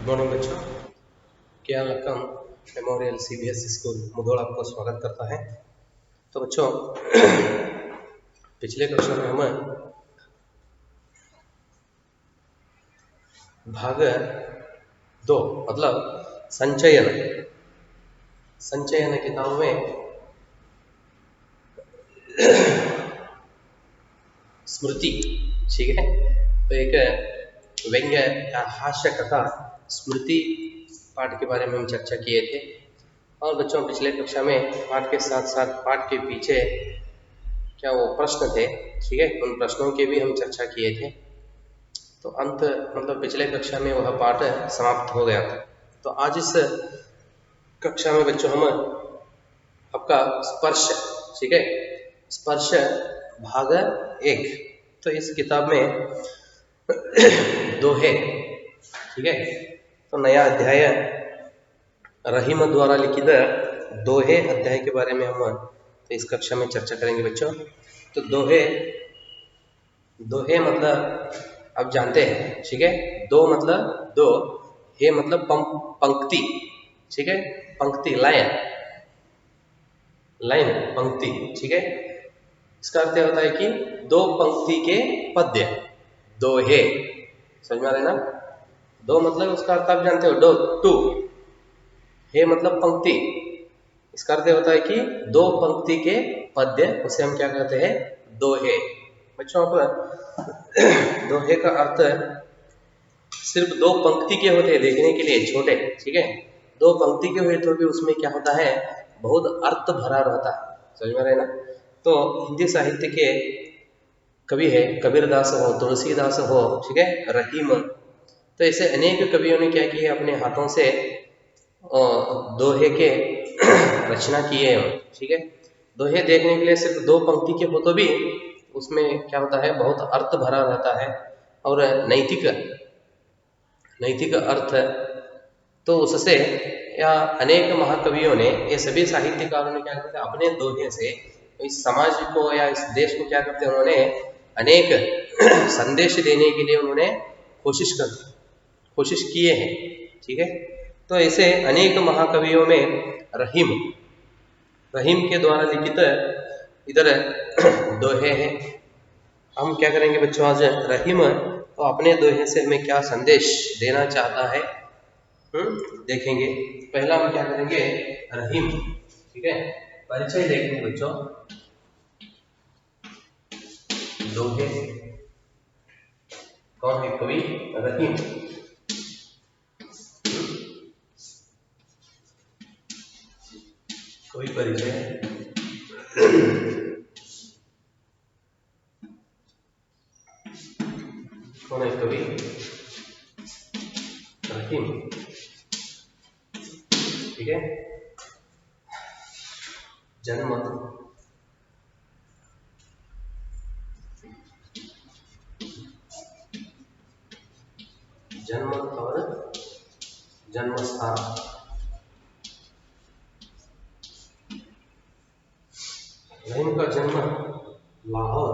Good morning बच्चों। क्या Lakkam memorial CBSE school Mudhol आपको स्वागत करता है। तो बच्चों पिछले कक्षा में हम भाग 2 मतलब संचयन किताब में स्मृति, ठीक है। तो एक व्यंग्य या हास्य कथा स्मृति पाठ के बारे में हम चर्चा किए थे। और बच्चों पिछले कक्षा में पाठ के साथ साथ पाठ के पीछे क्या वो प्रश्न थे, ठीक है, उन प्रश्नों के भी हम चर्चा किए थे। तो अंत मतलब पिछले कक्षा में वह पाठ समाप्त हो गया था। तो आज इस कक्षा में बच्चों हम आपका स्पर्श, ठीक है, स्पर्श भाग 1। तो इस किताब में दोहे, ठीक है। तो नया अध्याय रहीम द्वारा लिखित दोहे अध्याय के बारे में हम तो इस कक्षा में चर्चा करेंगे बच्चों। तो दोहे मतलब आप जानते हैं, ठीक है। दो मतलब दो, हे मतलब पंक्ति, ठीक है, पंक्ति लाइन पंक्ति, ठीक है। इसका अर्थ होता है कि दो पंक्ति के पद्य, दोहे, समझ में आ रहा है ना। दो मतलब उसका अर्थ आप जानते हो, टू। हे मतलब पंक्ति, इसका अर्थ होता है कि दो पंक्ति के पद्य, उसे हम क्या कहते हैं, दोहे। बच्चों पर दोहे का अर्थ सिर्फ दो पंक्ति के होते हैं, देखने के लिए छोटे, ठीक है। दो पंक्ति के हुए तो भी उसमें क्या होता है, बहुत अर्थ भरा रहता है, समझ में रहे ना। तो हिंदी साहित्य के कवि है कबीरदास हो, तुलसीदास हो, ठीक है, रहीम। तो ऐसे अनेक कवियों ने क्या किया, अपने हाथों से दोहे के रचना किए हैं, ठीक है। दोहे देखने के लिए सिर्फ दो पंक्ति के हो तो भी उसमें क्या होता है, बहुत अर्थ भरा रहता है और नैतिक अर्थ। तो उससे या अनेक महाकवियों ने, ये सभी साहित्यकारों ने क्या करते हैं, अपने दोहे से इस समाज को या इस देश को क्या करते हैं, उन्होंने अनेक संदेश देने के लिए उन्होंने कोशिश किए हैं, ठीक है। तो ऐसे अनेक महाकवियों में रहीम के द्वारा लिखित इधर दोहे हैं। हम क्या करेंगे बच्चों, आज रहीम तो अपने दोहे से हमें क्या संदेश देना चाहता है देखेंगे। पहला हम क्या करेंगे, रहीम, ठीक है, परिचय देखेंगे बच्चों। दोहे कौन है, कवि रहीम। कवि परिचय, कौन है कवि रहीम, ठीक है। जन्म और जन्म स्थान। रहीम का जन्म लाहौर,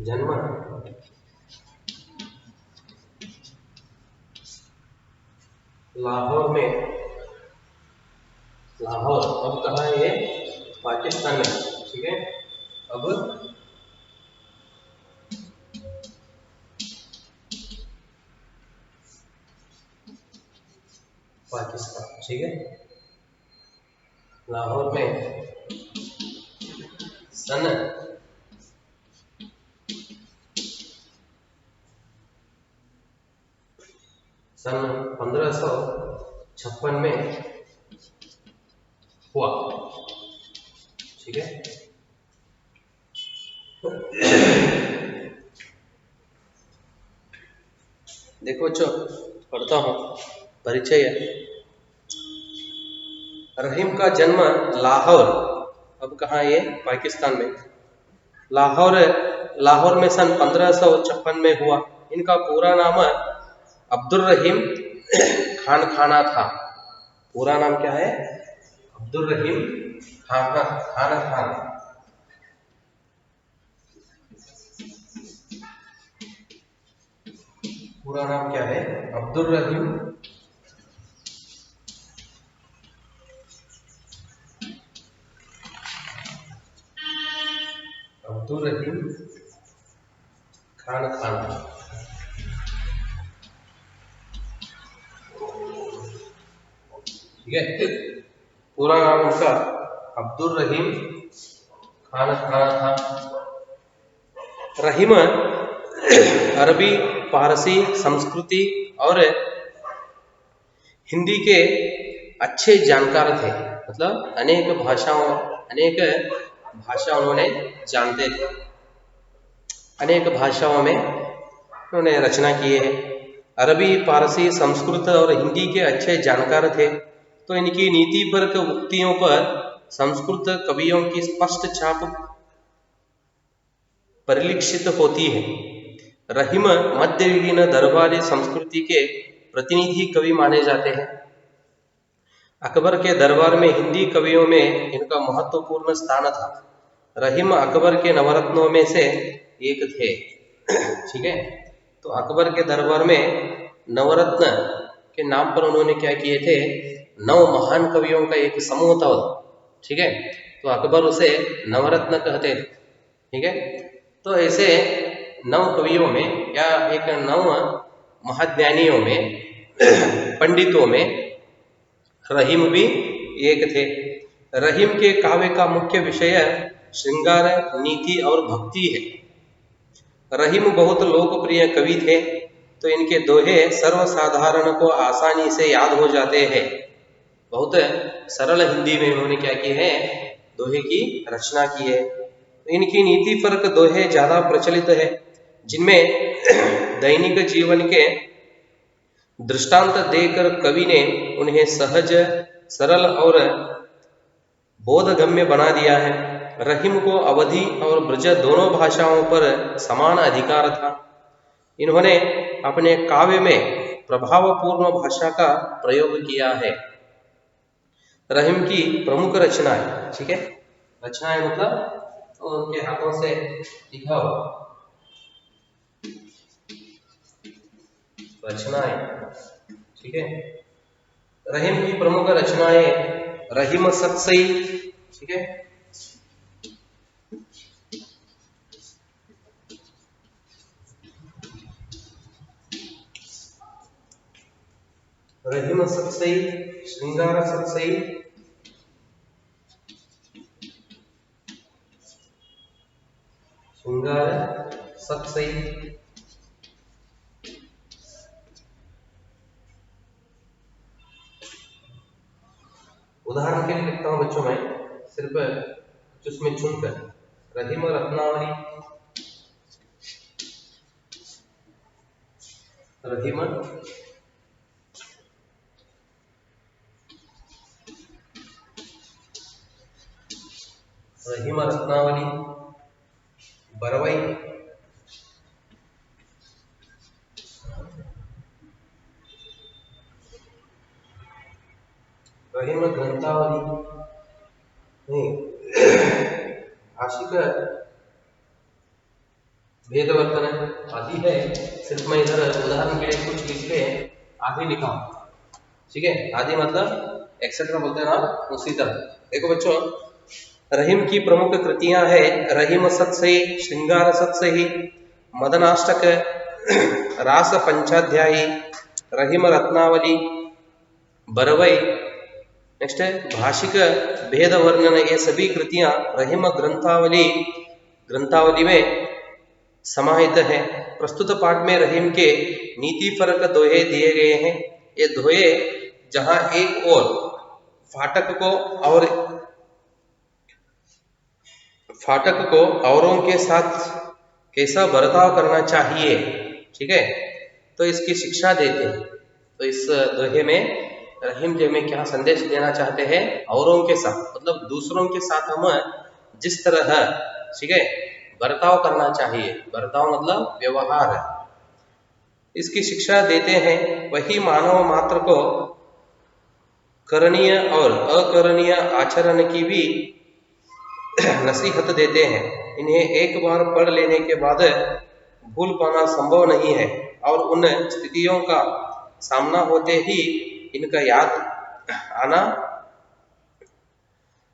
जन्म लाहौर में। लाहौर अब कहाँ है, ये पाकिस्तान में, ठीक है। अब पाकिस्तान, ठीक है, लाहौर में सन 1556 में हुआ, ठीक है। देखो बच्चों, पढ़ता हूँ परिचय। रहीम का जन्म लाहौर, अब कहाँ, ये पाकिस्तान में। लाहौर में सन 1556 में हुआ। इनका पूरा नाम अब्दुल रहीम खान था। पूरा नाम क्या है, अब्दुल रहीम खान। पूरा नाम क्या है? अब्दुल रहीम खान खान। ठीक है, पूरा नाम उनका अब्दुल रहीम खान खान था। रहीम अरबी, फारसी, संस्कृति और हिंदी के अच्छे जानकार थे। मतलब अनेक भाषा उन्होंने जानते थे, अनेक भाषाओं में उन्होंने रचना किए हैं। अरबी, फारसी, संस्कृत और हिंदी के अच्छे जानकार थे। तो इनकी नीतिपरक उक्तियों पर संस्कृत कवियों की स्पष्ट छाप परिलक्षित होती है। रहीम मध्ययुगीन दरबारी संस्कृति के प्रतिनिधि कवि माने जाते हैं। अकबर के दरबार में हिंदी कवियों में इनका महत्वपूर्ण स्थान था। रहीम अकबर के नवरत्नों में से एक थे। ठीक है, तो अकबर के दरबार में नवरत्न के नाम पर उन्होंने क्या किए थे? 9 महान कवियों का एक समूह था। ठीक है, तो अकबर उसे नवरत्न कहते थे। ठीक है, तो ऐसे 9 कवियों में या एक 9 महाज्ञानियों में पंडितों में रहीम भी एक थे। रहीम के काव्य का मुख्य विषय श्रृंगार, नीति और भक्ति है। रहीम बहुत लोकप्रिय कवि थे, तो इनके दोहे सर्वसाधारण को आसानी से याद हो जाते हैं। बहुत सरल हिंदी में उन्होंने क्या किए हैं? दोहे की रचना की है। इनकी नीति परक दोहे ज्यादा प्रचलित है, जिनमें दैनिक जीवन के दृष्टांत देकर कवि ने उन्हें सहज, सरल और बोधगम्य बना दिया है। रहीम को अवधी और ब्रज दोनों भाषाओं पर समान अधिकार था। इन्होंने अपने काव्य में प्रभावपूर्ण भाषा का प्रयोग किया है। रहीम की प्रमुख रचनाएं, ठीक है, रचनाएं मतलब तो उनके हाथों से लिखा हो रचनाएं। ठीक है, रहीम की प्रमुख रचनाएं रहीम सतसई। ठीक है, रहीम सतसई, श्रृंगार सतसई, श्रृंगार सतसई, उदाहरण के लिए लिखता हूं बच्चों में, सिर्फ उसमें चुनकर रहीम रत्नावली, रहीम रत्नावली, बरवई, रहीम ग्रंथावली, नहीं आशिक भेदवर्धन आदि है। सिर्फ मैं इधर उदाहरण के लिए कुछ लिख के आगे लिखा हूं। ठीक है, आदि मतलब एक्सेट्रा बोलते हैं ना, उसी तरह। देखो बच्चों, रहीम की प्रमुख कृतियां है रहीम सतसई, श्रृंगार सतसई, मदनाष्टक, रास पंचाध्यायी, रहीम रत्नावली, बरवई, नेक्स्ट है भाषिक भेद वर्णन। ये सभी कृतियां रहीम ग्रंथावली में समाहित है। प्रस्तुत पाठ में रहीम के नीति फरक दोहे दिए गए हैं। ये दोहे जहां एक और फाटक को औरों के साथ कैसा बर्ताव करना चाहिए, ठीक है, तो इसकी शिक्षा देते हैं। तो इस दोहे में रहीम जी में क्या संदेश देना चाहते हैं? औरों के साथ मतलब दूसरों के साथ हम जिस तरह, ठीक है, बर्ताव करना चाहिए, बर्ताव मतलब व्यवहार, इसकी शिक्षा देते हैं। वही मानव मात्र को करणीय और अकरणीय आचरण की भी नसीहत देते हैं। इन्हें एक बार पढ़ लेने के बाद भूल पाना संभव नहीं है। और उन स्थितियों का सामना होते ही इनका याद आना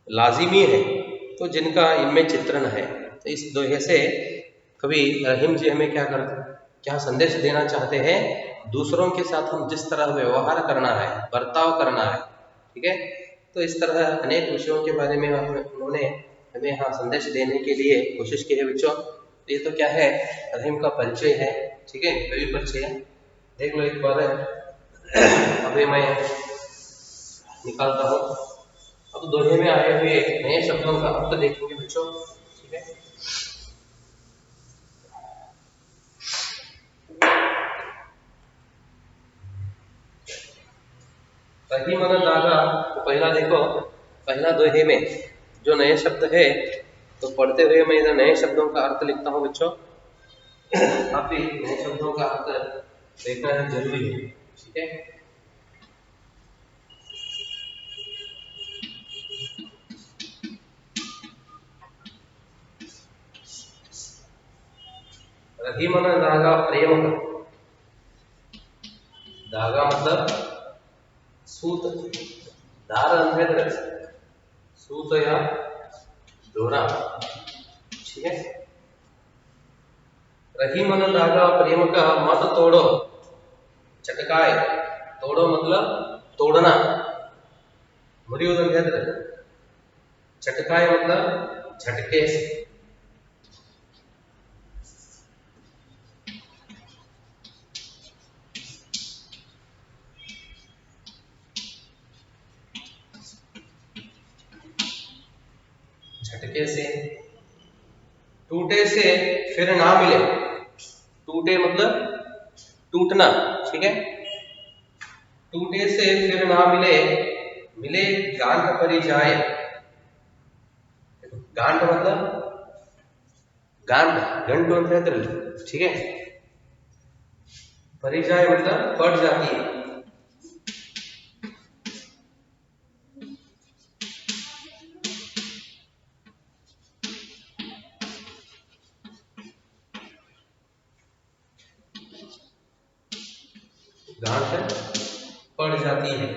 लाजिमी है, तो जिनका इनमें चित्रण है। तो इस दोहे से कवि रहीम जी हमें क्या संदेश देना चाहते हैं? दूसरों के साथ हम जिस तरह व्यवहार करना है, बर्ताव करना है, ठीक है। तो इस तरह अनेक विषयों के बारे में उन्होंने हमें यहाँ संदेश देने के लिए कोशिश की है बच्चों। ये तो क्या है, रहीम का परिचय है, ठीक है, कवि परिचय है। देख लो एक बार, अभी मैं निकालता हूँ। अब दोहे में आए हुए नए शब्दों का अर्थ देखेंगे बच्चों, ठीक है। रहीम मन दागा, तो पहला देखो, पहला दोहे में जो नए शब्द है, तो पढ़ते हुए मैं इधर नए शब्दों का अर्थ लिखता हूँ बच्चों। आप भी नए शब्दों का अर्थ देखना जरूरी है, ठीक है। रहीम मन दागा प्रेम, धागा मतलब सूत, दार ಅಂದ್ರೆ सूत या डोरा, ठीक है। रहीम मन दागा प्रेम का मत तोड़ो चटकाए, तोड़ो मतलब तोड़ना, मुरियुವುದಂದ್ರೆ चटकाए मतलब झटके से। झटके से, टूटे से फिर ना मिले, टूटे मतलब टूटना, ठीक है। टूटे से फिर ना मिले, मिले गांठ परी जाए, गांठ मतलब गांठ, गंटू ಅಂತ ಹೇಳ್ತಾರಲ್ಲ, ठीक है। परी जाए मतलब पड़ जाती है। गांठ पड़ जाती है,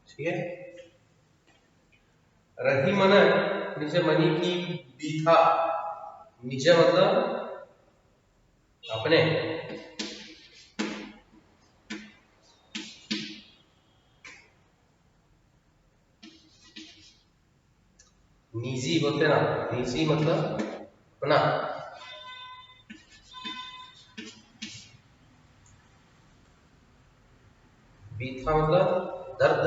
ठीक है। रही मन निज मनी की बीथा, निज मतलब अपने, निजी बोलते ना, निजी मतलब अपना, बीथा मतलब दर्द,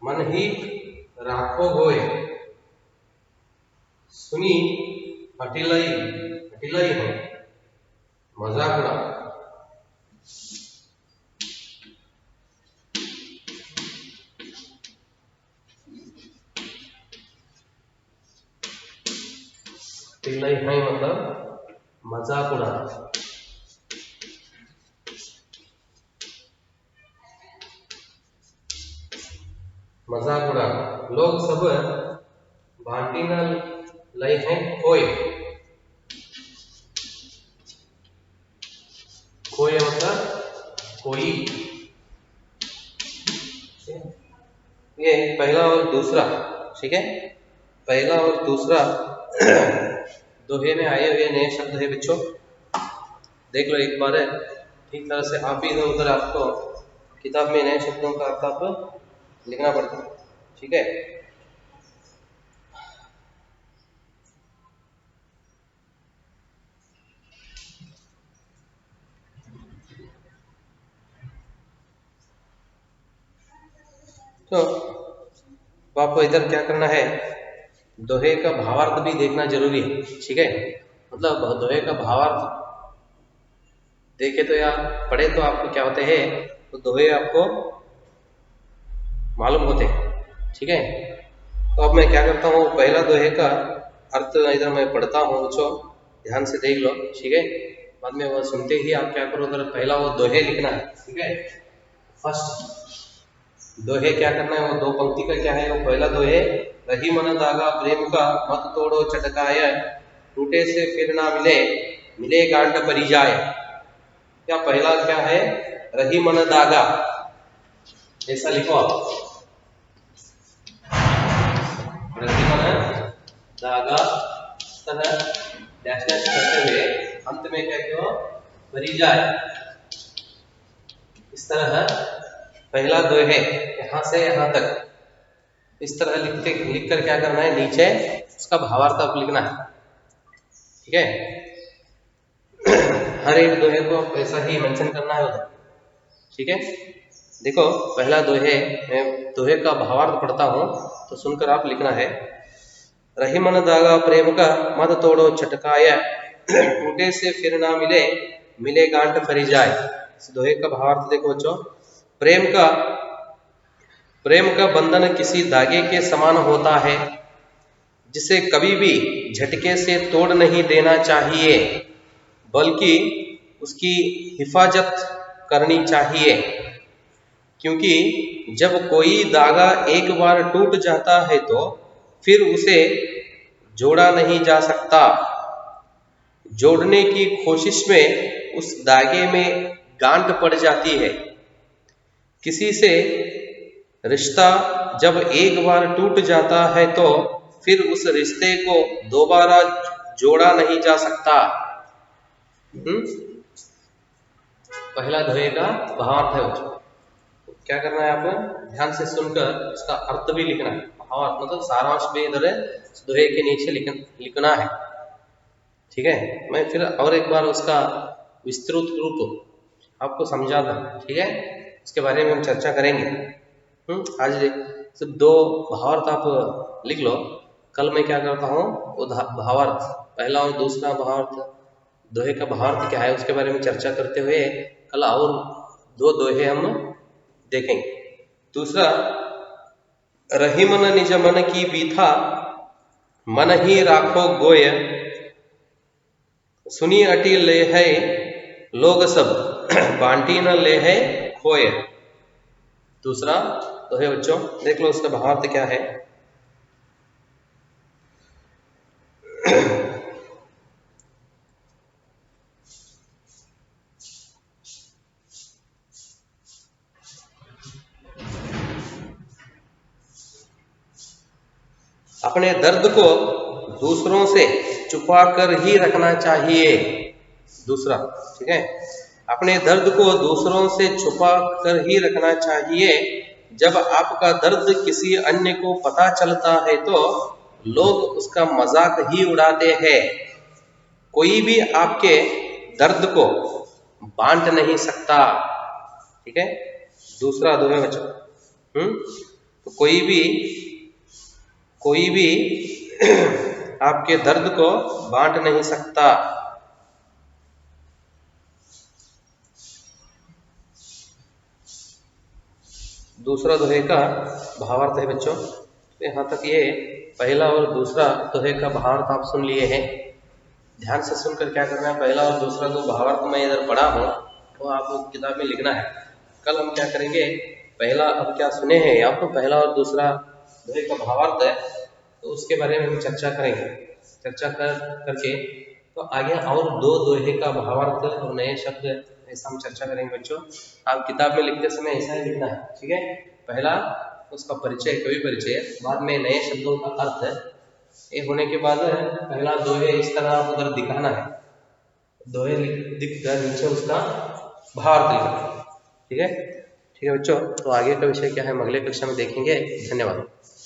मन ही राखो होए, सुनी हटिलाई, हटिलाई हो, मजाक उड़ा। हटिलाई है मतलब मजाक उड़ा, मजाक उड़ा। लोग सब भांटी न लय हैं कोई, कोई मतलब कोई, ये पहला और दूसरा, ठीक है। पहला और दूसरा दोहे में आए हुए नए शब्द है बच्चों, देख लो एक बार, ठीक तरह से आप भी इधर उधर आपको किताब में नए शब्दों का अर्थ आप लिखना पड़ता है, ठीक है। तो आपको इधर क्या करना है, दोहे का भावार्थ भी देखना जरूरी है, ठीक है। मतलब दोहे का भावार्थ देखे तो या पढ़े तो आपको क्या होते हैं, तो दोहे आपको मालूम होते हैं, ठीक है। तो अब मैं क्या करता हूँ, पहला दोहे का अर्थ इधर मैं पढ़ता हूँ बच्चों, ध्यान से देख लो, ठीक है। बाद में वो सुनते ही आप क्या करो, अगर पहला वो दोहे लिखना है, ठीक है। फर्स्ट दोहे क्या करना है, वो दो पंक्ति का क्या है, वो पहला दोहे, रही मन दागा प्रेम का मत तोड़ो चटकाय, टूटे से फिर ना मिले, मिले गांठ परी जाए। क्या पहला क्या है, रही मन दागा, ऐसा लिखो आप, रही मन दागा, डैश डैश करते हुए अंत में क्या क्यों परी जाए, इस तरह पहला दोहे यहां से यहां तक इस तरह लिखकर क्या करना है, नीचे उसका भावार्थ आप लिखना है, ठीक है। हर एक दोहे को ऐसा ही मेंशन करना है उधर, ठीक है। देखो पहला दोहे, मैं दोहे का भावार्थ पढ़ता हूं तो सुनकर आप लिखना है। रही मन दागा प्रेम का मत तोड़ो चटकाय, टूटे से फिर ना मिले, मिले गांठ फरी जाए। इस दोहे का भावार्थ देखो बच्चों, प्रेम का बंधन किसी धागे के समान होता है, जिसे कभी भी झटके से तोड़ नहीं देना चाहिए, बल्कि उसकी हिफाजत करनी चाहिए, क्योंकि जब कोई धागा एक बार टूट जाता है तो फिर उसे जोड़ा नहीं जा सकता। जोड़ने की कोशिश में उस धागे में गांठ पड़ जाती है। किसी से रिश्ता जब एक बार टूट जाता है तो फिर उस रिश्ते को दोबारा जोड़ा नहीं जा सकता। पहला दोहे का भावार्थ है बच्चों, क्या करना है आपको, ध्यान से सुनकर इसका अर्थ भी लिखना है, भावार्थ मतलब सारांश भी इधर दोहे के नीचे लिखना है, ठीक है। मैं फिर और एक बार उसका विस्तृत रूप आपको समझा था, ठीक है, इसके बारे में हम चर्चा करेंगे। आज सिर्फ दो भावार्थ आप लिख लो, कल मैं क्या करता हूँ, वो भावार्थ पहला और दूसरा भावार्थ, दोहे का भावार्थ क्या है उसके बारे में चर्चा करते हुए कल और दो दोहे हम देखेंगे। दूसरा, रही मन निज मन की बीथा, मन ही राखो गोय, सुनी अटी ले है लोग सब, बांटी न ले है खोए। दूसरा दोहे बच्चों देख लो, उसका भावार्थ क्या है। अपने दर्द को दूसरों से छुपा कर ही रखना चाहिए। दूसरा, ठीक है, अपने दर्द को दूसरों से छुपा कर ही रखना चाहिए। जब आपका दर्द किसी अन्य को पता चलता है तो लोग उसका मजाक ही उड़ाते हैं। कोई भी आपके दर्द को बांट नहीं सकता, ठीक है। दूसरा दोहे बच्चों, तो कोई भी आपके दर्द को बांट नहीं सकता। दूसरा दोहे का भावार्थ है बच्चों, तो यहाँ तक ये पहला और दूसरा दोहे का भावार्थ आप सुन लिए हैं। ध्यान से सुनकर क्या करना है, पहला और दूसरा जो भावार्थ मैं इधर पढ़ा हूँ वो आपको किताब में लिखना है। कल हम क्या करेंगे, पहला अब क्या सुने हैं आपको, पहला और दूसरा दोहे का भावार्थ है, तो उसके बारे में हम चर्चा करेंगे। चर्चा करके तो आगे और दो दोहे का भावार्थ और नए शब्द ऐसा हम चर्चा करेंगे बच्चों। आप किताब में लिखते समय ऐसा ही लिखना है, ठीक है। पहला उसका परिचय, कवि परिचय, बाद में नए शब्दों का अर्थ है। ये होने के बाद पहला दोहे इस तरह आप उधर दिखाना है, दोहे दिख कर नीचे उसका भावार्थ लिखना है, ठीक है। ठीक है बच्चों, तो आगे का विषय क्या है हम अगले कक्षा में देखेंगे। धन्यवाद।